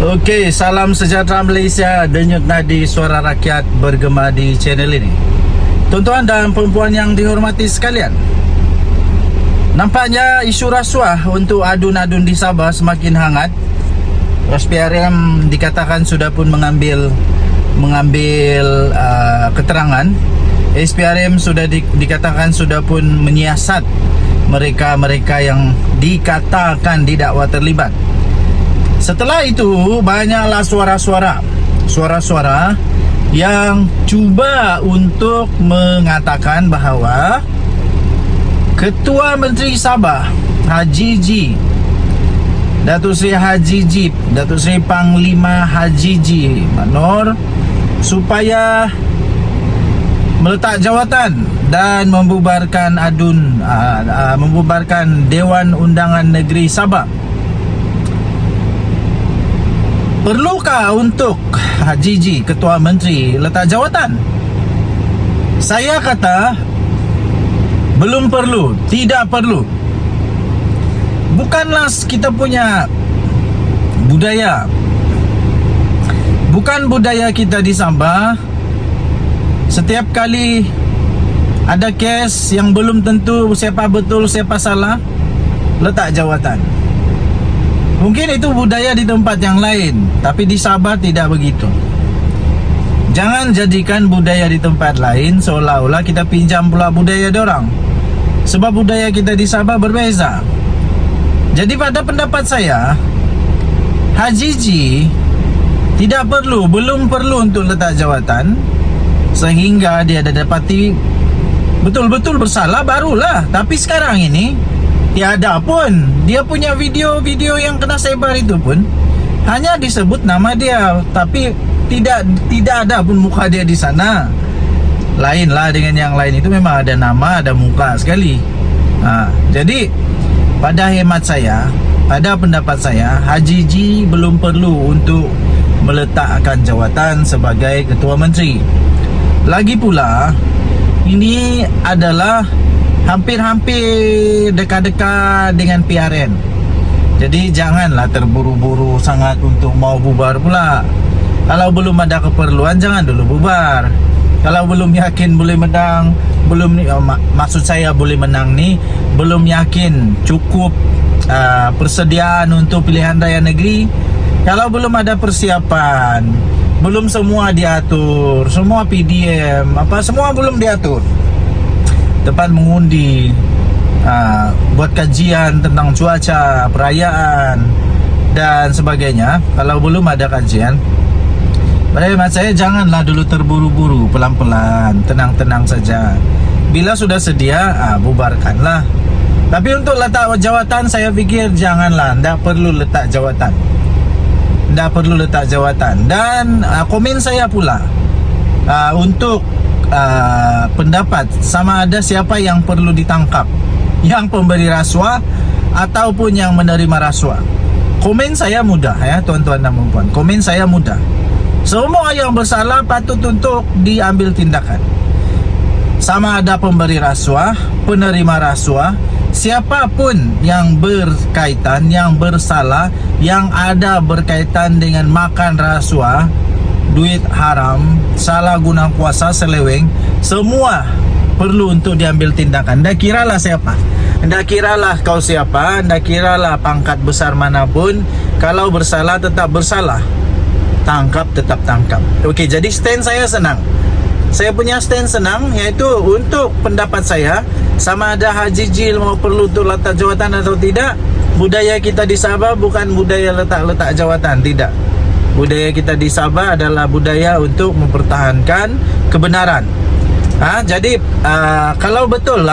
Okey, salam sejahtera Malaysia. Denyut nadi suara rakyat bergema di channel ini. Tuan-tuan dan perempuan yang dihormati sekalian, nampaknya isu rasuah untuk adun-adun di Sabah semakin hangat. SPRM dikatakan sudah pun mengambil keterangan. SPRM sudah dikatakan sudah pun menyiasat mereka-mereka yang dikatakan didakwa terlibat. Setelah itu, banyaklah suara-suara yang cuba untuk mengatakan bahawa Ketua Menteri Sabah Haji G, Datuk Seri Haji G, Datuk Seri Panglima Haji G Manor, supaya meletak jawatan dan membubarkan membubarkan Dewan Undangan Negeri Sabah. Perlukah untuk Haji G, Ketua Menteri, letak jawatan? Saya kata belum perlu, tidak perlu. Bukanlah kita punya budaya, bukan budaya kita di Sabah. Setiap kali ada kes yang belum tentu siapa betul siapa salah, letak jawatan. Mungkin itu budaya di tempat yang lain, tapi di Sabah tidak begitu. Jangan jadikan budaya di tempat lain seolah-olah kita pinjam pula budaya dorang. Sebab budaya kita di Sabah berbeza. Jadi pada pendapat saya, Haji G belum perlu untuk letak jawatan sehingga dia ada dapati betul-betul bersalah, barulah. Tapi sekarang ini tiada pun. Dia punya video-video yang kena sebar itu pun hanya disebut nama dia, tapi tidak ada pun muka dia di sana. Lainlah dengan yang lain, itu memang ada nama, ada muka sekali. Jadi pada hemat saya, pada pendapat saya, Haji G belum perlu untuk meletakkan jawatan sebagai Ketua Menteri. Lagi pula, ini adalah hampir dekat-dekat dengan PRN. Jadi janganlah terburu-buru sangat untuk mau bubar pula. Kalau belum ada keperluan, jangan dulu bubar. Kalau belum yakin boleh menang, maksud saya boleh menang ni, belum yakin cukup persediaan untuk pilihan raya negeri, kalau belum ada persiapan, belum semua diatur, semua PDM, semua belum diatur, tempat mengundi, buat kajian tentang cuaca, perayaan dan sebagainya. Kalau belum ada kajian, pada hemat saya janganlah dulu terburu-buru, pelan-pelan, tenang-tenang saja. Bila sudah sedia, bubarkanlah. Tapi untuk letak jawatan, saya fikir janganlah, tidak perlu letak jawatan. Tidak perlu letak jawatan. Dan komen saya pula untuk pendapat sama ada siapa yang perlu ditangkap, yang pemberi rasuah ataupun yang menerima rasuah. Komen saya mudah ya tuan-tuan dan puan-puan. Komen saya mudah. Semua yang bersalah patut untuk diambil tindakan. Sama ada pemberi rasuah, penerima rasuah, siapapun yang berkaitan, yang bersalah, yang ada berkaitan dengan makan rasuah, duit haram, salah guna kuasa, seleweng, semua perlu untuk diambil tindakan. Tak kiralah siapa, tak kiralah kau siapa, tak kiralah pangkat besar manapun, kalau bersalah tetap bersalah, tangkap tetap tangkap. Okey, jadi stand saya senang. Saya punya stand senang, iaitu untuk pendapat saya, sama ada Haji G mau perlu untuk letak jawatan atau tidak. Budaya kita di Sabah bukan budaya letak-letak jawatan, tidak. Budaya kita di Sabah adalah budaya untuk mempertahankan kebenaran. Jadi kalau betul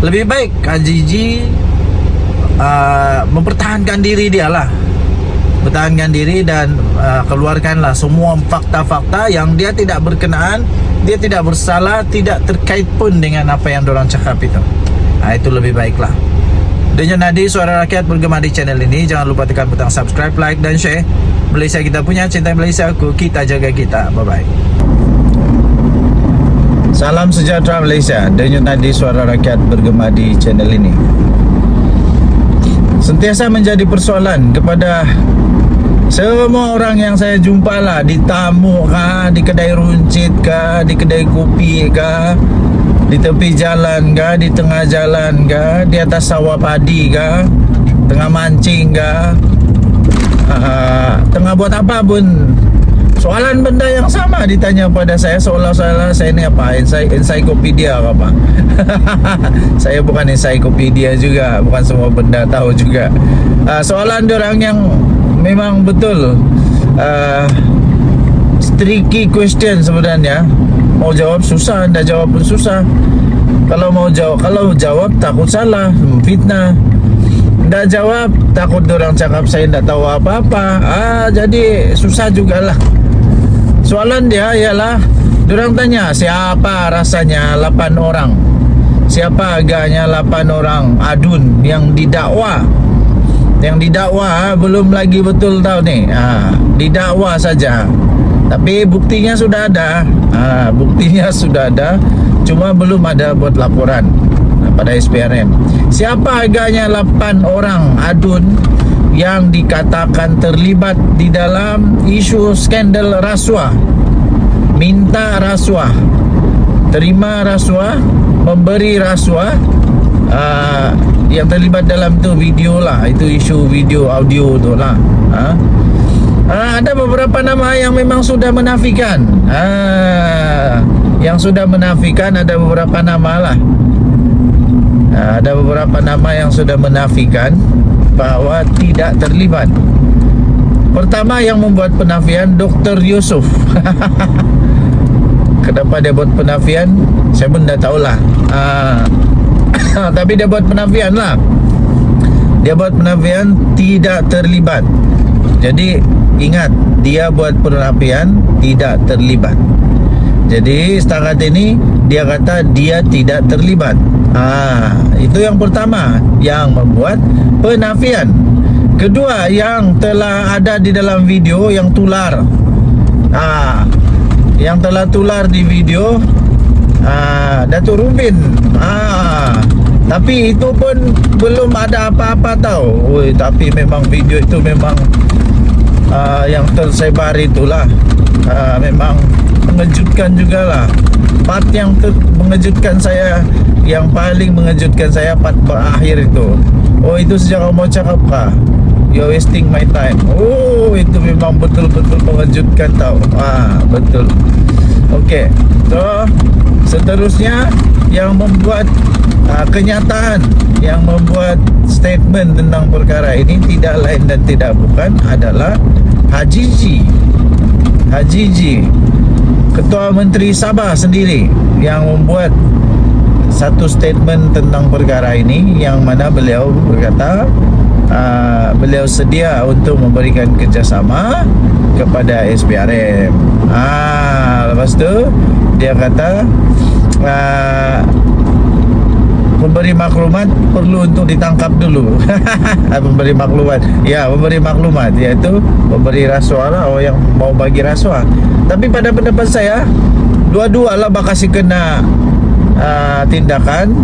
lebih baik Haji G mempertahankan diri dia lah. Pertahankan diri dan keluarkanlah semua fakta-fakta yang dia tidak berkenaan, dia tidak bersalah, tidak terkait pun dengan apa yang dorang cakap itu. Itu lebih baiklah. Denyut nadi suara rakyat bergema di channel ini. Jangan lupa tekan butang subscribe, like dan share. Malaysia kita punya, cinta Malaysia aku, kita jaga kita. Bye-bye. Salam sejahtera Malaysia. Denyut nadi suara rakyat bergema di channel ini. sentiasa menjadi persoalan kepada semua orang yang saya jumpa lah, di tamu kah, di kedai runcit kah, di kedai kopi kah, di tepi jalan kah, di tengah jalan kah, di atas sawah padi kah, tengah mancing kah, tengah buat apa pun, soalan benda yang sama ditanya pada saya, seolah-olah saya ini apa, ensiklopedia ke apa. Saya bukan ensiklopedia juga, bukan semua benda tahu juga. Soalan diorang yang memang betul tricky question sebenarnya. Mau jawab susah, anda jawab pun susah. Kalau jawab takut salah, fitnah. Nggak jawab takut orang cakap saya nggak tahu apa-apa. Jadi susah jugalah. Soalan dia ialah, orang tanya siapa rasanya 8 orang, siapa agaknya 8 orang adun yang didakwa. Yang didakwa belum lagi betul tahu nih. Didakwa saja, tapi buktinya sudah ada. Buktinya sudah ada, cuma belum ada buat laporan pada SPRM. Siapa agaknya 8 orang adun yang dikatakan terlibat di dalam isu skandal rasuah, minta rasuah, terima rasuah, memberi rasuah. Yang terlibat dalam tu video lah, itu isu video audio tu lah. Ada beberapa nama yang memang sudah menafikan. Yang sudah menafikan ada beberapa nama lah. Ada beberapa nama yang sudah menafikan bahwa tidak terlibat. Pertama yang membuat penafian Dr. Yusuf. Kenapa dia buat penafian? Saya pun dah tahulah. Tapi dia buat penafian lah. Dia buat penafian tidak terlibat. Jadi ingat, dia buat penafian tidak terlibat. Jadi setakat ini dia kata dia tidak terlibat. Itu yang pertama yang membuat penafian. Kedua, yang telah ada di dalam video yang tular. Yang telah tular di video Datuk Rubin. Tapi itu pun belum ada apa-apa tahu. Tapi memang video itu memang yang tersebar itulah memang mengejutkan jugalah. Part yang mengejutkan saya, yang paling mengejutkan saya part berakhir itu. Itu sejak kamu cakap kah? You're wasting my time. Itu memang betul-betul mengejutkan tau. Betul. Okey. So seterusnya yang membuat kenyataan, yang membuat statement tentang perkara ini tidak lain dan tidak bukan adalah Haji G, Ketua Menteri Sabah sendiri, yang membuat satu statement tentang perkara ini, yang mana beliau berkata beliau sedia untuk memberikan kerjasama kepada SPRM. Lepas tu dia kata memberi maklumat perlu untuk ditangkap dulu. Memberi maklumat, iaitu memberi rasuah lah, orang yang mau bagi rasuah. Tapi pada pendapat saya, dua-dua lah bakal kena tindakan.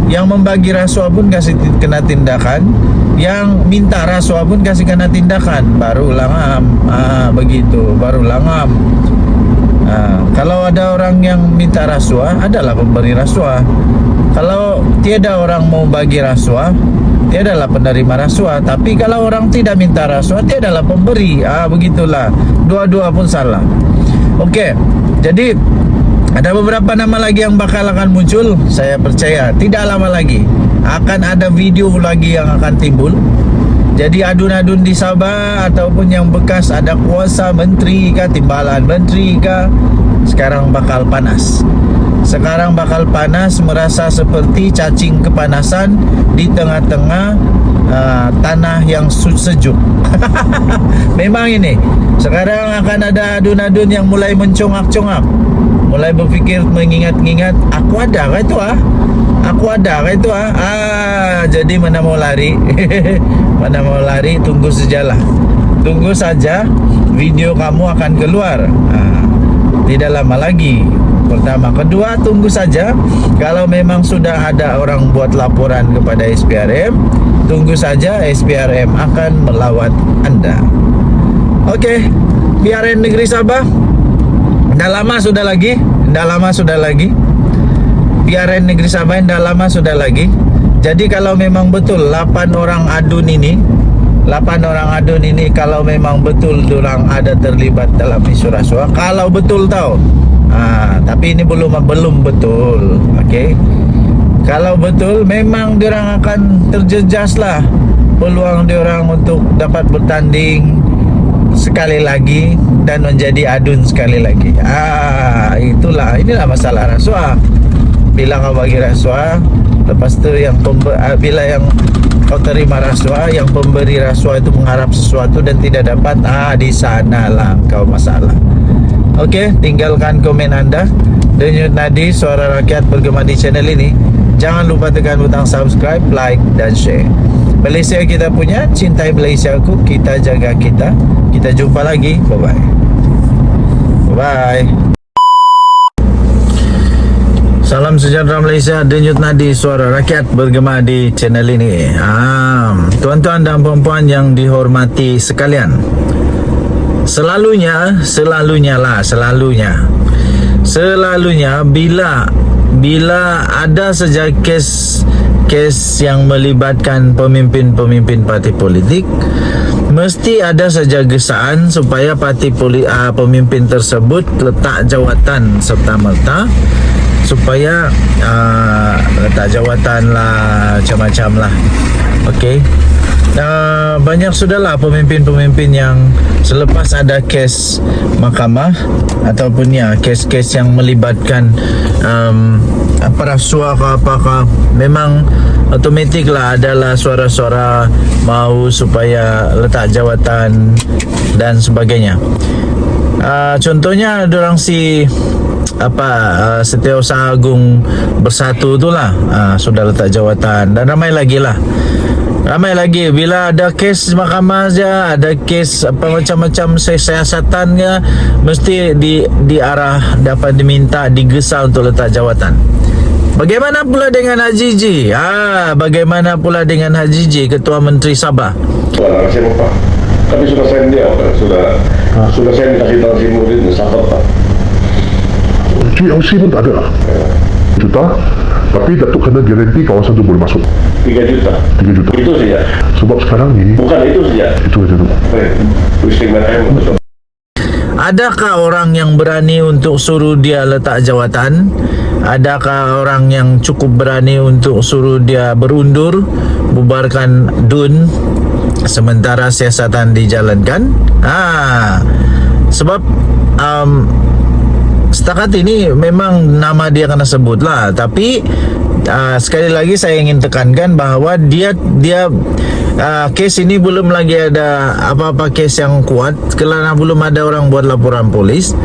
Yang membagi rasuah pun kasih kena tindakan, yang minta rasuah pun kasih kena tindakan. Baru langam. Begitu, baru langam. Kalau ada orang yang minta rasuah, adalah pemberi rasuah. Kalau tiada orang mau bagi rasuah, tiadalah penerima rasuah. Tapi kalau orang tidak minta rasuah, tiadalah pemberi. Begitulah, dua-dua pun salah. Okey, jadi ada beberapa nama lagi yang bakal akan muncul. Saya percaya tidak lama lagi akan ada video lagi yang akan timbul. Jadi adun-adun di Sabah ataupun yang bekas ada kuasa menteri kah, timbalan menteri kah, sekarang bakal panas. Sekarang bakal panas, merasa seperti cacing kepanasan di tengah-tengah tanah yang sejuk. Memang ini sekarang akan ada adun-adun yang mulai mencongak-congak, mulai berfikir, mengingat-ingat, aku ada kah itu aku ada kah itu jadi mana mau lari. Mana mau lari, tunggu sajalah. Tunggu saja, video kamu akan keluar. Tidak lama lagi. Pertama, kedua, tunggu saja. Kalau memang sudah ada orang buat laporan kepada SPRM, tunggu saja SPRM akan melawan anda. Okey, PRN Negeri Sabah dah lama sudah lagi PRN Negeri Sabah dah lama sudah lagi. Jadi kalau memang betul 8 orang adun ini kalau memang betul diorang ada terlibat dalam isu rasuah, kalau betul tahu. Tapi ini belum betul. Okey. Kalau betul memang diorang akan terjejas lah peluang diorang untuk dapat bertanding sekali lagi dan menjadi adun sekali lagi. Inilah masalah rasuah. Bila kau bagi rasuah, lepas tu bila yang kau terima rasuah, yang pemberi rasuah itu mengharap sesuatu dan tidak dapat, di sanalah kau masalah. Okey, tinggalkan komen anda. Denyut Nadi, suara rakyat bergema di channel ini. Jangan lupa tekan butang subscribe, like dan share. Malaysia kita punya, cintai Malaysiaku, kita jaga kita. Kita jumpa lagi. Bye-bye. Bye. Salam sejahtera Malaysia, Denyut Nadi, suara rakyat bergema di channel ini. Tuan-tuan dan puan-puan yang dihormati sekalian, selalunya bila ada saja kes yang melibatkan pemimpin parti politik, mesti ada saja gesaan supaya pemimpin tersebut letak jawatan serta-merta, supaya letak jawatan lah, macam-macam lah. Okey. Banyak sudahlah pemimpin-pemimpin yang selepas ada kes mahkamah ataupun kes-kes yang melibatkan rasuah ke apakah, memang automatik lah adalah suara-suara mau supaya letak jawatan dan sebagainya. Contohnya dorang Setiausaha Agung Bersatu itulah sudah letak jawatan, dan ramai lagi bila ada kes mahkamah saja, ada kes macam-macam siasatan mesti diarah, dapat diminta, digesa untuk letak jawatan. Bagaimana pula dengan Haji G? Bagaimana pula dengan Haji G, Ketua Menteri Sabah? Saya lupa. Tapi sudah saya dia, sudah saya minta kita Simuddin Sabah, Pak. GLC pun tak ada lah. Juta. Tapi Datuk kena garanti kawasan tu boleh masuk 3 juta. Itu saja. Sebab sekarang ni bukan itu saja. Itu saja tu. Adakah orang yang berani untuk suruh dia letak jawatan? Adakah orang yang cukup berani untuk suruh dia berundur, bubarkan DUN sementara siasatan dijalankan? Sebab setakat ini memang nama dia kena sebut lah. Tapi sekali lagi saya ingin tekankan bahawa dia kes ini belum lagi ada apa-apa kes yang kuat, kerana belum ada orang buat laporan polis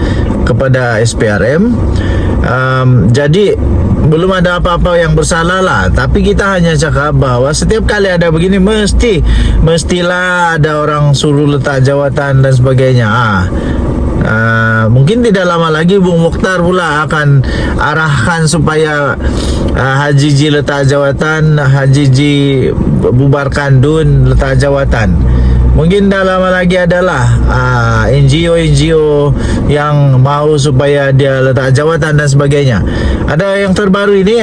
kepada SPRM. Jadi belum ada apa-apa yang bersalah lah. Tapi kita hanya cakap bahawa setiap kali ada begini mestilah ada orang suruh letak jawatan dan sebagainya. Mungkin tidak lama lagi Bung Mokhtar pula akan arahkan supaya Haji G letak jawatan, Haji G bubarkan DUN, letak jawatan. Mungkin dah lama lagi adalah NGO yang mahu supaya dia letak jawatan dan sebagainya. Ada yang terbaru ini,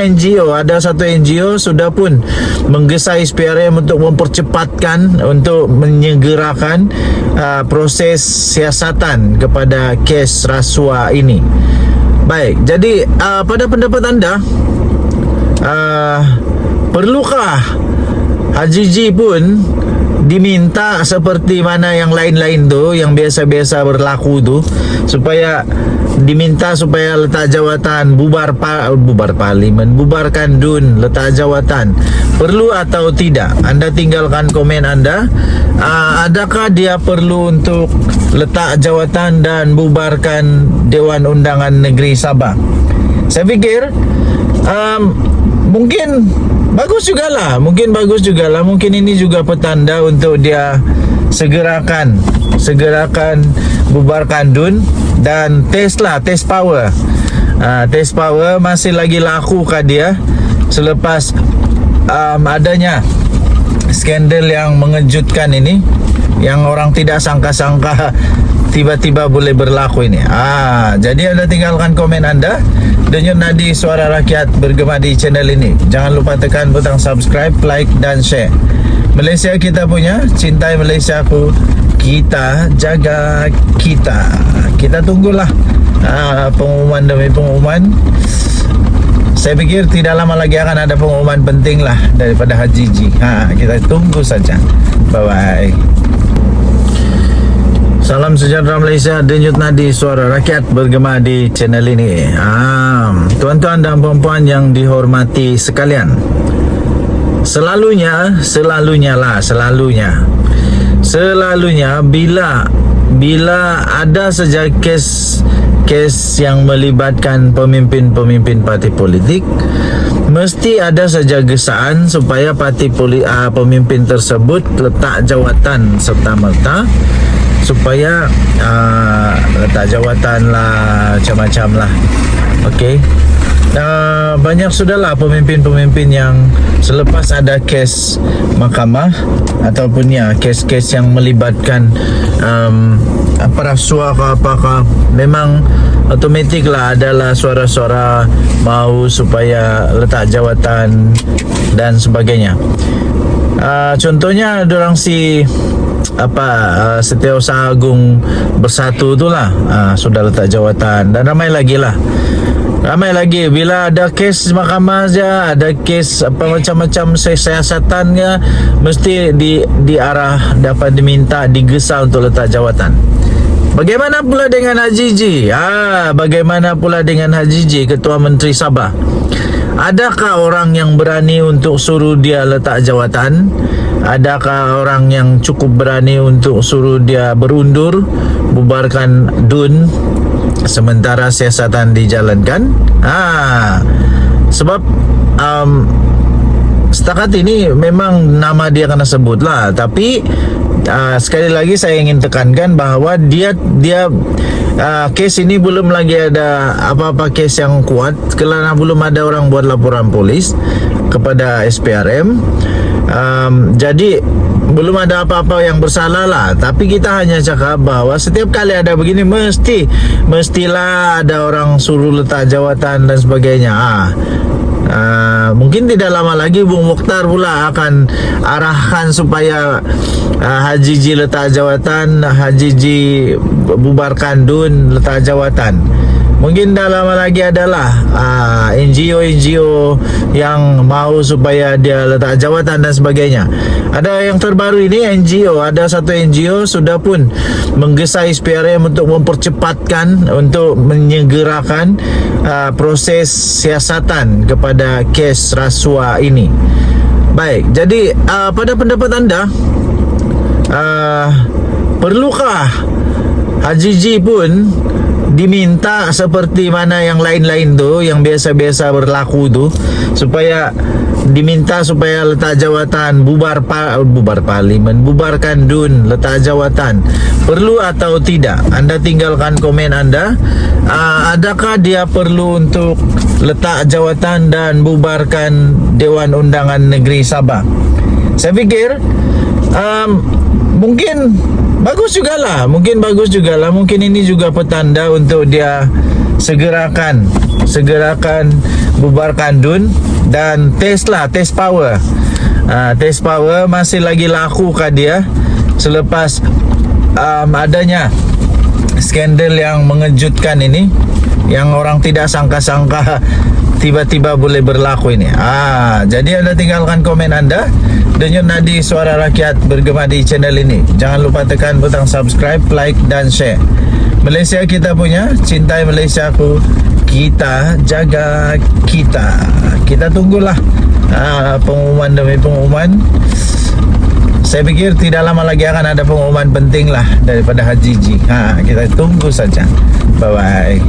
ada satu NGO sudah pun menggesa SPRM untuk mempercepatkan, untuk menyegerakan proses siasatan kepada kes rasuah ini. Baik, jadi pada pendapat anda, perlukah Haji G pun diminta seperti mana yang lain-lain tu, yang biasa-biasa berlaku tu, supaya diminta supaya letak jawatan, bubar parlimen, bubarkan DUN, letak jawatan? Perlu atau tidak? Anda tinggalkan komen anda. Adakah dia perlu untuk letak jawatan dan bubarkan Dewan Undangan Negeri Sabah? Saya fikir mungkin bagus jugalah. Mungkin ini juga petanda untuk dia segerakan bubarkan DUN dan test power. Test power masih lagi laku kah dia selepas adanya skandal yang mengejutkan ini, yang orang tidak sangka-sangka tiba-tiba boleh berlaku ini. Jadi Anda tinggalkan komen Anda, denyut nadi suara rakyat bergema di channel ini. Jangan lupa tekan butang subscribe, like dan share. Malaysia kita punya, cintai Malaysiaku, kita jaga kita. Kita tunggulah pengumuman demi pengumuman. Saya pikir tidak lama lagi akan ada pengumuman penting lah daripada Haji G. Kita tunggu saja. Bye-bye. Salam sejahtera Malaysia, denyut nadi suara rakyat bergema di channel ini. Tuan-tuan dan puan-puan yang dihormati sekalian, selalunya bila ada saja kes yang melibatkan pemimpin-pemimpin parti politik, mesti ada saja gesaan supaya pemimpin tersebut letak jawatan serta-merta, supaya letak jawatan lah, macam-macam lah. Okey. Banyak sudahlah pemimpin-pemimpin yang selepas ada kes mahkamah ataupun kes-kes yang melibatkan rasuah ke apakah, memang automatik lah adalah suara-suara mahu supaya letak jawatan dan sebagainya. Contohnya dorang Setiausaha Agung Bersatu itulah sudah letak jawatan, dan ramai lagi bila ada kes mahkamah saja, ada kes macam-macam siasatan mesti diarah, dapat diminta, digesa untuk letak jawatan. Bagaimana pula dengan Haji G? Bagaimana pula dengan Haji G, Ketua Menteri Sabah? Adakah orang yang berani untuk suruh dia letak jawatan? Adakah orang yang cukup berani untuk suruh dia berundur, bubarkan DUN sementara siasatan dijalankan? Sebab setakat ini memang nama dia kena sebut lah, tapi sekali lagi saya ingin tekankan bahawa dia kes ini belum lagi ada apa-apa kes yang kuat, kerana belum ada orang buat laporan polis kepada SPRM. Jadi belum ada apa-apa yang bersalah lah. Tapi kita hanya cakap bahawa setiap kali ada begini mestilah ada orang suruh letak jawatan dan sebagainya. Mungkin tidak lama lagi Bung Mokhtar pula akan arahkan supaya Haji G letak jawatan, Haji G bubarkan DUN, letak jawatan. Mungkin dah lama lagi adalah NGO yang mahu supaya dia letak jawatan dan sebagainya. Ada yang terbaru ini, ada satu NGO sudah pun menggesa SPRM untuk mempercepatkan, untuk menyegerakan proses siasatan kepada kes rasuah ini. Baik, jadi pada pendapat anda, perlukah Haji G pun diminta seperti mana yang lain-lain tu, yang biasa-biasa berlaku tu, supaya diminta supaya letak jawatan, bubar parlimen, bubarkan DUN, letak jawatan? Perlu atau tidak? Anda tinggalkan komen Anda. Adakah dia perlu untuk letak jawatan dan bubarkan Dewan Undangan Negeri Sabah? Saya fikir mungkin bagus jugalah. Mungkin ini juga petanda untuk dia segerakan bubarkan DUN dan test power. Test power masih lagi laku kah dia selepas adanya skandal yang mengejutkan ini, yang orang tidak sangka-sangka tiba-tiba boleh berlaku ini. Jadi Anda tinggalkan komen Anda, denyut nadi suara rakyat bergema di channel ini. Jangan lupa tekan butang subscribe, like dan share. Malaysia kita punya, cintai Malaysiaku, kita jaga kita. Kita tunggulah pengumuman demi pengumuman. Saya pikir tidak lama lagi akan ada pengumuman penting lah daripada Haji G. Kita tunggu saja. Bye-bye.